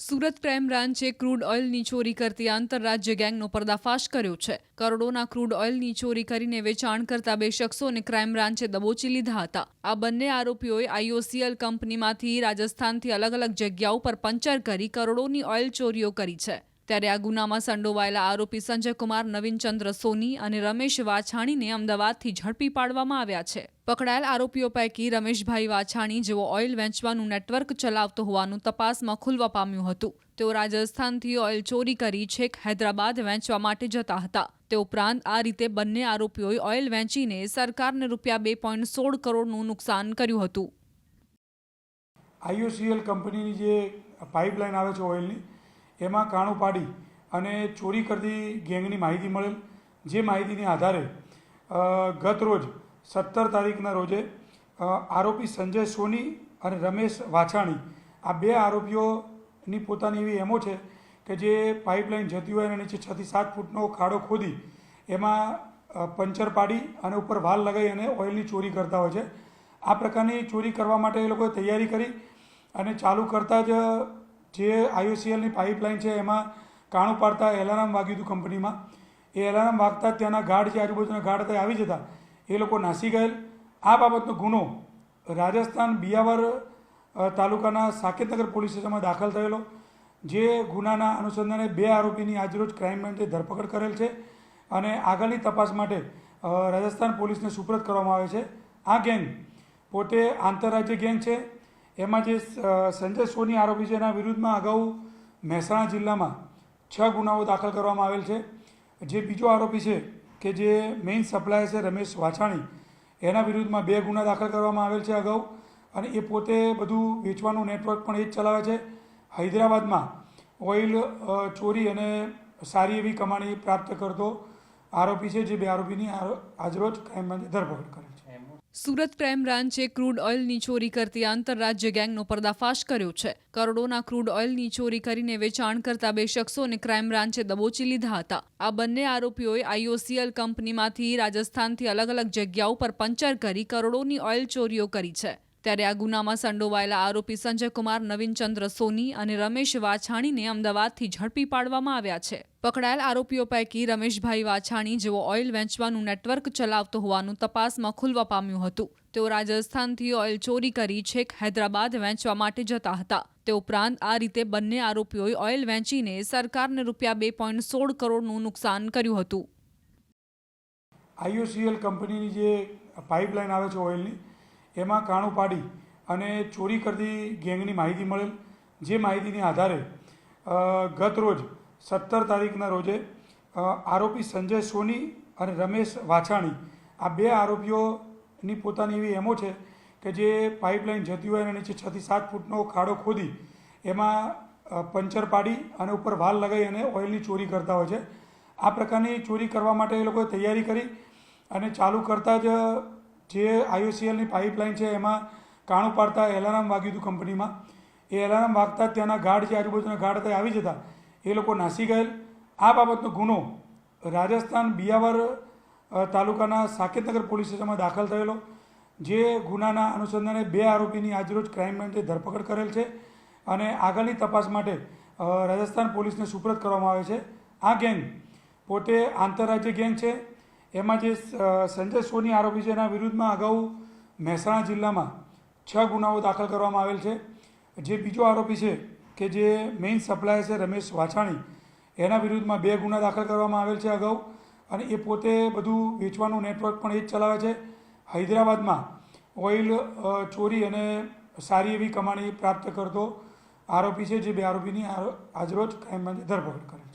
Surat crime બ્રાન્ચે crude ઓઇલની ચોરી કરતી આંતરરાજ્ય ગેંગનો પર્દાફાશ કર્યો છે। કરોડોના ક્રૂડ ઓઇલની ચોરી કરીને વેચાણ કરતા બે શખ્સોને ક્રાઇમ બ્રાન્ચે દબોચી લીધા હતા। આ બંને આરોપીઓએ IOCL કંપનીમાંથી રાજસ્થાનથી અલગ અલગ જગ્યાઓ પર પંચર કરી કરોડોની ઓઇલ ચોરીઓ કરી છે। ત્યારે આ ગુનામાં સંડોવાયેલા આરોપી સંજય કુમાર, નવીન ચંદ્ર સોની અને રમેશ વાછાણીને અમદાવાદથી ઝડપી પાડવામાં આવ્યા છે। પકડાયેલ આરોપીઓ પૈકી રમેશભાઈ વાછાણી, જેઓ ઓઇલ વેચવાનું નેટવર્ક ચલાવતો હોવાનું તપાસમાં ખુલવા પામ્યું હતું, તેઓ રાજસ્થાનથી ઓઇલ ચોરી કરી છેક હૈદરાબાદ વેચવા માટે જતા હતા। તે ઉપરાંત આ રીતે બંને આરોપીઓએ ઓઇલ વેચીને સરકારને ₹2.16 કરોડનું નુકસાન કર્યું હતું। IOCL કંપનીની જે પાઇપલાઇન આવે છે ઓઇલની, એમાં કાણું પાડી અને ચોરી કરતી ગેંગની માહિતી મળેલ। જે માહિતીને આધારે ગત રોજ 17 તારીખના રોજે આરોપી સંજય સોની અને રમેશ વાછાણી, આ બે આરોપીઓની પોતાની એવી એમો છે કે જે પાઇપલાઇન જતી હોય અને નીચે 6 થી 7 ફૂટનો ખાડો ખોદી એમાં પંચર પાડી અને ઉપર વાલ લગાવી અને ઓઇલની ચોરી કરતા હોય છે। આ પ્રકારની ચોરી કરવા માટે એ લોકોએ તૈયારી કરી અને ચાલુ કરતાં જ જે IOCLની પાઇપલાઇન છે એમાં કાણું પાડતા એલાર્મ વાગ્યું હતું કંપનીમાં। એ એલાર્મ વાગતા ત્યાંના ગાર્ડ, જે આજુબાજુના ગાર્ડ હતા, આવી જતા એ લોકો નાસી ગયેલ। આ બાબતનો ગુનો રાજસ્થાન બિયાવર તાલુકાના સાકેતનગર પોલીસ સ્ટેશનમાં દાખલ થયેલો। જે ગુનાના અનુસંધાને બે આરોપીની આજરોજ ક્રાઇમ બ્રાન્ચે ધરપકડ કરેલ છે અને આગળની તપાસ માટે રાજસ્થાન પોલીસને સુપરત કરવામાં આવે છે। આ ગેંગ પોતે આંતરરાજ્ય ગેંગ છે। એમાં જે સંજય સોની આરોપી છે એના વિરુદ્ધમાં અગાઉ મહેસાણા જિલ્લામાં 6 ગુનાઓ દાખલ કરવામાં આવેલ છે। જે બીજો આરોપી છે કે જે મેઇન સપ્લાયર છે રમેશ વાછાણી, એના વિરુદ્ધમાં 2 ગુના દાખલ કરવામાં આવેલ છે અગાઉ, અને એ પોતે બધું વેચવાનું નેટવર્ક પણ એ જ ચલાવે છે। હૈદરાબાદમાં ઓઇલ ચોરી અને સારી એવી કમાણી પ્રાપ્ત કરતો આરોપી છે। જે બે આરોપીની આજરોજ ક્રાઇમ બ્રાન્ચે ધરપકડ કરેલ છે। સુરત ક્રાઇમ બ્રાન્ચે ક્રૂડ ઓઇલની ચોરી કરતી આંતરરાજ્ય ગેંગનો પર્દાફાશ કર્યો છે। કરોડોના ક્રૂડ ઓઇલની ચોરી કરીને વેચાણ કરતા બે શખ્સોને ક્રાઇમ બ્રાન્ચે દબોચી લીધા હતા। આ બંને આરોપીઓએ IOCL કંપનીમાંથી રાજસ્થાનથી અલગ અલગ જગ્યાઓ પર પંચર કરી કરોડોની ઓઇલ ચોરીઓ કરી છે। ત્યારે આ ગુનામાં સંડોવાયેલા આરોપી સંજય કુમાર, નવીન ચંદ્ર સોની અને રમેશ વાછાણીને અમદાવાદથી ઝડપી પાડવામાં આવ્યા છે। પકડાયેલ આરોપીઓ પૈકી રમેશભાઈ વાછાણી, જેઓ ઓઇલ વેચવાનું નેટવર્ક ચલાવતો હોવાનું તપાસમાં ખુલવા પામ્યું હતું, તેઓ રાજસ્થાનથી ઓઇલ ચોરી કરી છેક હૈદરાબાદ વેચવા માટે જતા હતા। તે ઉપરાંત આ રીતે બંને આરોપીઓએ ઓઇલ વેચીને સરકારને ₹2.16 કરોડનું નુકસાન કર્યું હતું। IOCL કંપનીની જે પાઇપલાઇન આવે છે ઓઇલની, એમાં કાણું પાડી અને ચોરી કરતી ગેંગની માહિતી મળેલ। જે માહિતીને આધારે ગત રોજ 17 તારીખના રોજે આરોપી સંજય સોની અને રમેશ વાછાણી, આ બે આરોપીઓની પોતાની એવી એમો છે કે જે પાઇપલાઇન જતી હોય અને નીચે 6 થી 7 ફૂટનો ખાડો ખોદી એમાં પંચર પાડી અને ઉપર વાલ લગાવી અને ઓઇલની ચોરી કરતા હોય છે। આ પ્રકારની ચોરી કરવા માટે એ લોકોએ તૈયારી કરી અને ચાલુ કરતાં જ જે IOCLની પાઇપલાઇન છે એમાં કાણું પાડતા એલાર્મ વાગ્યું હતું કંપનીમાં। એ એલાર્મ વાગતા ત્યાંના ગાર્ડ, જે આજુબાજુના ગાર્ડ હતા, આવી જતા એ લોકો નાસી ગયેલ। આ બાબતનો ગુનો રાજસ્થાન બિયાવર તાલુકાના સાકેતનગર પોલીસ સ્ટેશનમાં દાખલ થયેલો। જે ગુનાના અનુસંધાને બે આરોપીની આજરોજ ક્રાઇમ બ્રાન્ચે ધરપકડ કરેલ છે અને આગળની તપાસ માટે રાજસ્થાન પોલીસને સુપરત કરવામાં આવે છે। આ ગેંગ પોતે આંતરરાજ્ય ગેંગ છે। એમાં જે સંજય સોની આરોપી છે એના વિરુદ્ધમાં અગાઉ મહેસાણા જિલ્લામાં 6 ગુનાઓ દાખલ કરવામાં આવેલ છે। જે બીજો આરોપી છે કે જે મેઇન સપ્લાયર છે રમેશ વાછાણી, એના વિરુદ્ધમાં 2 ગુના દાખલ કરવામાં આવેલ છે અગાઉ, અને એ પોતે બધું વેચવાનું નેટવર્ક પણ એ જ ચલાવે છે। હૈદરાબાદમાં ઓઇલ ચોરી અને સારી એવી કમાણી પ્રાપ્ત કરતો આરોપી છે। જે બે આરોપીની આજરોજ ક્રાઇમ બ્રાન્ચે ધરપકડ કરેલ છે।